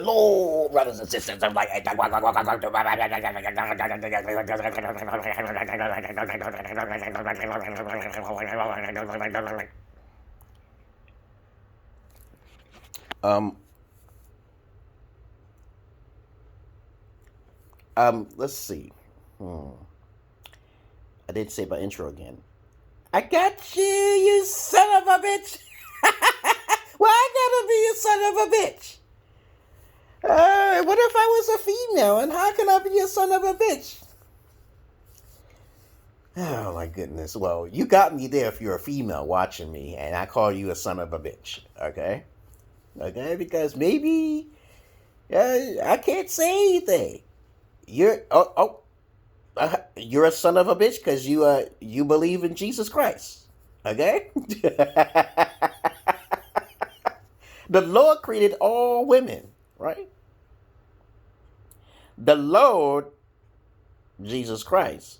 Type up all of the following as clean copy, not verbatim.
Lord, brothers and sisters, I'm like, let's see. I didn't say my intro again. I got you, you son of a bitch. Why I gotta be a son of a bitch? What if I was a female, and how can I be a son of a bitch? Oh my goodness. Well, you got me there if you're a female watching me, and I call you a son of a bitch, okay? Okay, because maybe I can't say anything. You're you're a son of a bitch because you believe in Jesus Christ, okay? The Lord created all women, right? The Lord, Jesus Christ,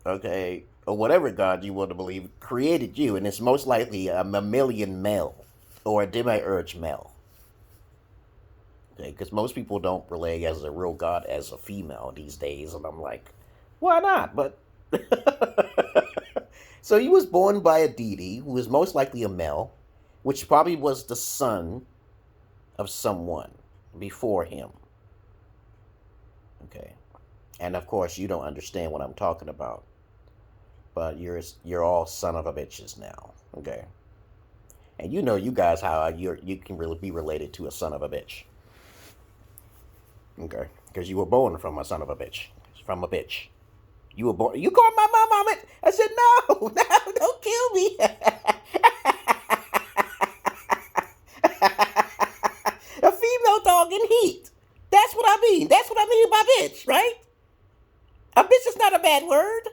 okay, or whatever God you want to believe, created you, and it's most likely a mammalian male or a demiurge male. Okay, because most people don't relate as a real God as a female these days, and I'm like, why not? But so he was born by a deity who was most likely a male, which probably was the son of someone before him. Okay, and of course you don't understand what I'm talking about, but you're all son of a bitches now. Okay, and you know you guys how you can really be related to a son of a bitch. Okay, because you were born from a son of a bitch, from a bitch. You were born. You called my mom it. I said no, no, don't kill me. A female dog in heat. That's what I mean. That's what I mean by bitch, right? A bitch is not a bad word.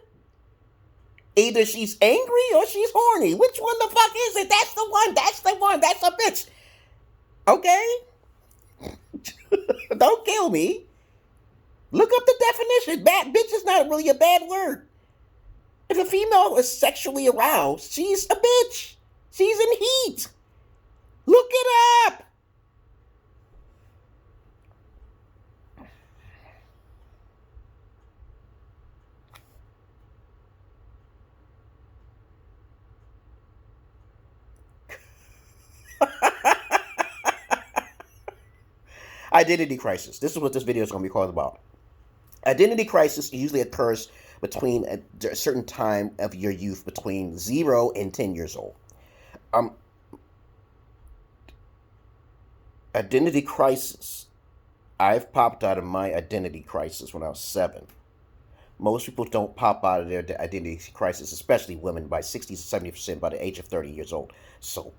Either she's angry or she's horny. Which one the fuck is it? That's the one. That's the one. That's a bitch. Okay? Don't kill me. Look up the definition. Bad bitch is not really a bad word. If a female is sexually aroused, she's a bitch. She's in heat. Look it up. Identity crisis. This is what this video is going to be called about. Identity crisis usually occurs between a certain time of your youth, between 0 and 10 years old. Identity crisis. I've popped out of my identity crisis when I was 7. Most people don't pop out of their identity crisis, especially women, by 60 to 70% by the age of 30 years old. So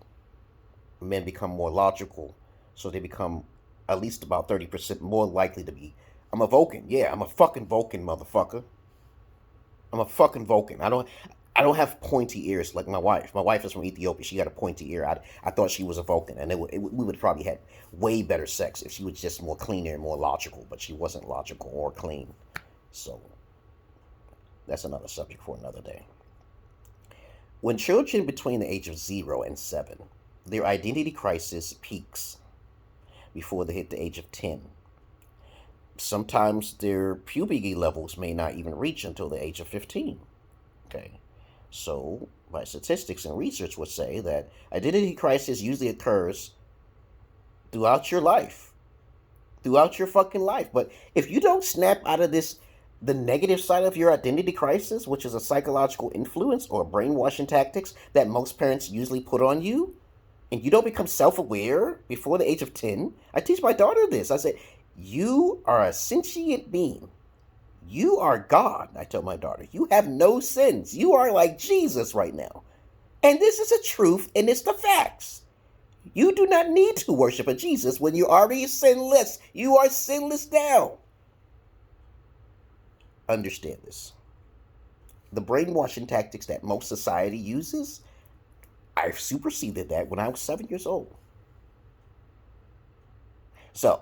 men become more logical, so they become at least about 30% more likely to be. I'm a Vulcan. Yeah, I'm a fucking Vulcan, motherfucker. I'm a fucking Vulcan. I don't have pointy ears like my wife. My wife is from Ethiopia. She got a pointy ear. I thought she was a Vulcan, and we would probably had way better sex if she was just more cleaner and more logical, but she wasn't logical or clean. So that's another subject for another day. When children between the age of 0 and 7, their identity crisis peaks before they hit the age of 10. Sometimes their puberty levels may not even reach until the age of 15. Okay, so by statistics and research would say that identity crisis usually occurs throughout your life, throughout your fucking life. But if you don't snap out of this, the negative side of your identity crisis, which is a psychological influence or brainwashing tactics that most parents usually put on you, and you don't become self-aware before the age of 10, I teach my daughter this. I said, you are a sentient being. You are God, I tell my daughter. You have no sins. You are like Jesus right now. And this is a truth, and it's the facts. You do not need to worship a Jesus when you're already sinless. You are sinless now. Understand this. The brainwashing tactics that most society uses, I superseded that when I was 7 years old. So,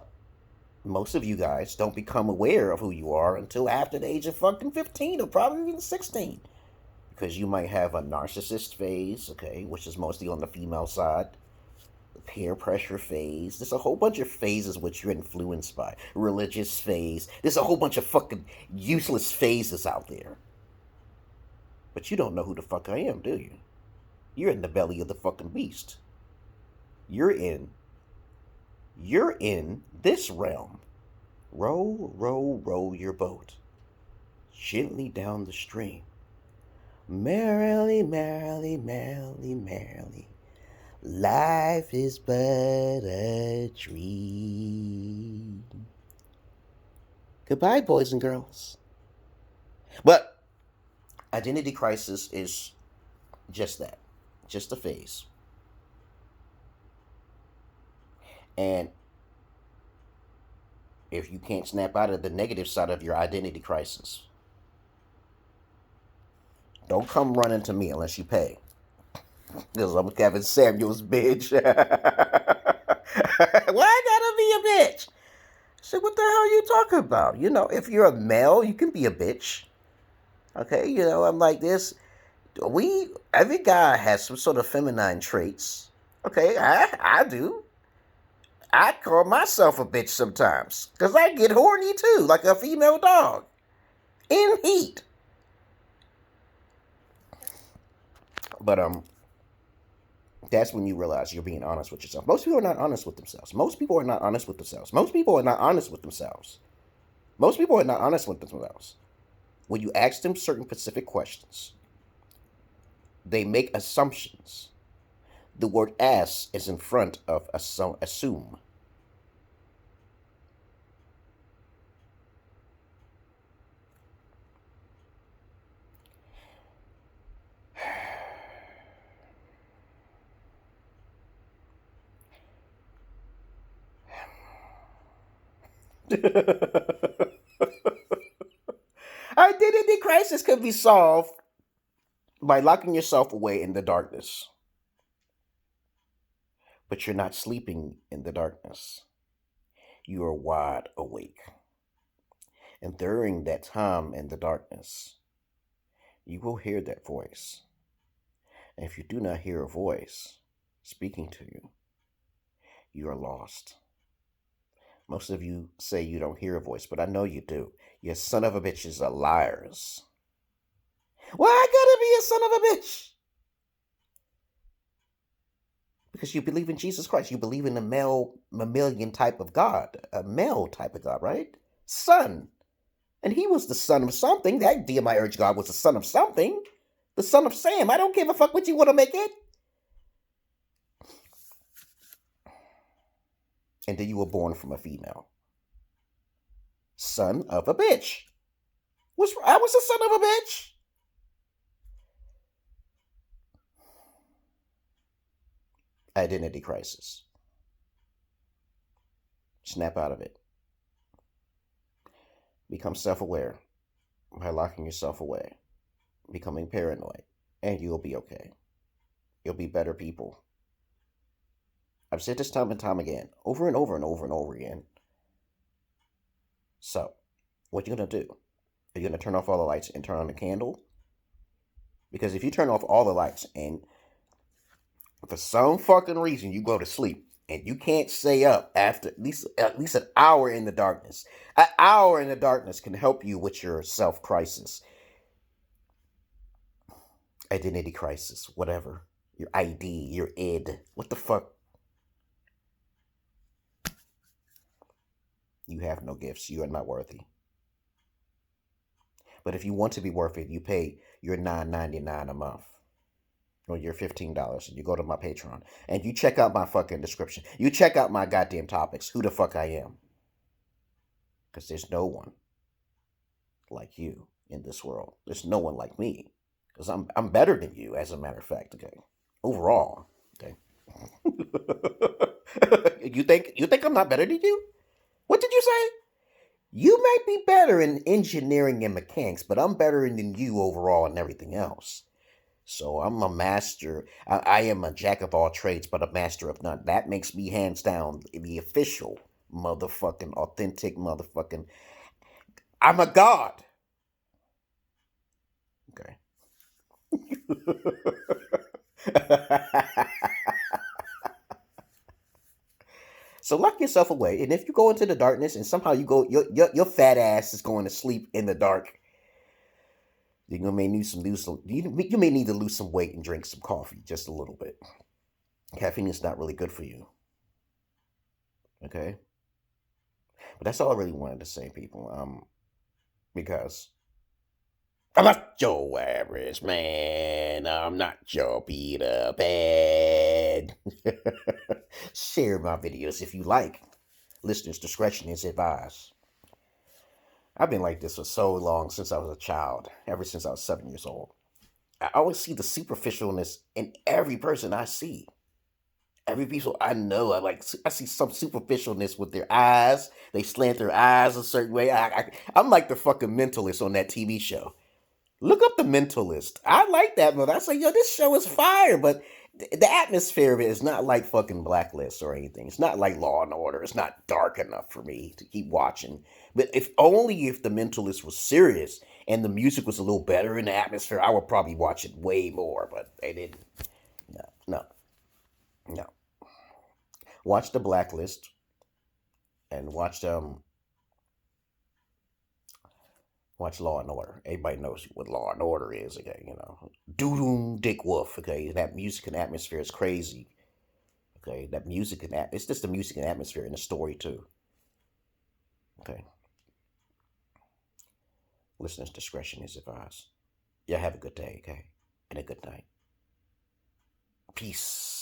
most of you guys don't become aware of who you are until after the age of fucking 15 or probably even 16. Because you might have a narcissist phase, okay, which is mostly on the female side. peer pressure phase. There's a whole bunch of phases which you're influenced by. Religious phase. There's a whole bunch of fucking useless phases out there. But you don't know who the fuck I am, do you? You're in the belly of the fucking beast. You're in this realm. Row, row, row your boat gently down the stream. Merrily, merrily, merrily, merrily. Life is but a dream. Goodbye, boys and girls. But identity crisis is just that. Just a phase. And if you can't snap out of the negative side of your identity crisis, don't come running to me unless you pay. Because I'm Kevin Samuels, bitch. Why I gotta be a bitch? I said, what the hell are you talking about? You know, if you're a male, you can be a bitch. Okay, you know, I'm like this. Every guy has some sort of feminine traits. Okay, I do. I call myself a bitch sometimes. Because I get horny too, like a female dog. In heat. But, that's when you realize you're being honest with yourself. Most people are not honest with themselves. Most people are not honest with themselves. Most people are not honest with themselves. Most people are not honest with themselves. When you ask them certain specific questions, they make assumptions. The word ass is in front of assume. Identity crisis can be solved by locking yourself away in the darkness. But you're not sleeping in the darkness. You are wide awake. And during that time in the darkness, you will hear that voice. And if you do not hear a voice speaking to you, you are lost. Most of you say you don't hear a voice, but I know you do. You son of a bitches are liars. Why I gotta be a son of a bitch? Because you believe in Jesus Christ. You believe in a male, mammalian type of God. A male type of God, right? Son. And he was the son of something. That DMI God was the son of something. The son of Sam. I don't give a fuck what you want to make it. And then you were born from a female. Son of a bitch. I was the son of a bitch. Identity crisis. Snap out of it. Become self-aware by locking yourself away. Becoming paranoid. And you'll be okay. You'll be better people. I've said this time and time again. Over and over and over and over again. So, what you gonna do? Are you gonna turn off all the lights and turn on the candle? Because if you turn off all the lights and for some fucking reason you go to sleep and you can't stay up after at least an hour in the darkness. An hour in the darkness can help you with your self-crisis. Identity crisis, whatever. Your ID, your id. What the fuck? You have no gifts. You are not worthy. But if you want to be worth it, you pay your $9.99 a month. Or your $15 and you go to my Patreon. And you check out my fucking description. You check out my goddamn topics. Who the fuck I am. Because there's no one like you in this world. There's no one like me. Because I'm better than you, as a matter of fact, okay? Overall, okay? You think I'm not better than you? What did you say? You might be better in engineering and mechanics, but I'm better than you overall in everything else. So I'm a master. I am a jack of all trades, but a master of none. That makes me hands down the official motherfucking authentic motherfucking. I'm a god. Okay. So lock yourself away, and if you go into the darkness and somehow you go, your fat ass is going to sleep in the dark, you may need you may need to lose some weight and drink some coffee just a little bit. Caffeine is not really good for you. Okay, but that's all I really wanted to say, people. Because I'm not your average man. I'm not your Peter Pan. Share my videos if you like. Listeners' discretion is advised. I've been like this for so long, since I was a child, ever since I was 7 years old. I always see the superficialness in every person I see. Every people I know, I see some superficialness with their eyes. They slant their eyes a certain way. I'm like the fucking mentalist on that TV show. Look up The Mentalist. I like that movie. I say, yo, this show is fire, but the atmosphere of it is not like fucking Blacklist or anything. It's not like Law and Order. It's not dark enough for me to keep watching. But if The Mentalist was serious and the music was a little better in the atmosphere, I would probably watch it way more. But they didn't. No. Watch The Blacklist and watch Law and Order. Everybody knows what Law and Order is, okay, Doo-doom Dick Wolf, okay? That music and atmosphere is crazy. Okay, that music and it's just the music and atmosphere and the story too. Okay. Listeners' discretion is advised. Y'all have a good day, okay? And a good night. Peace.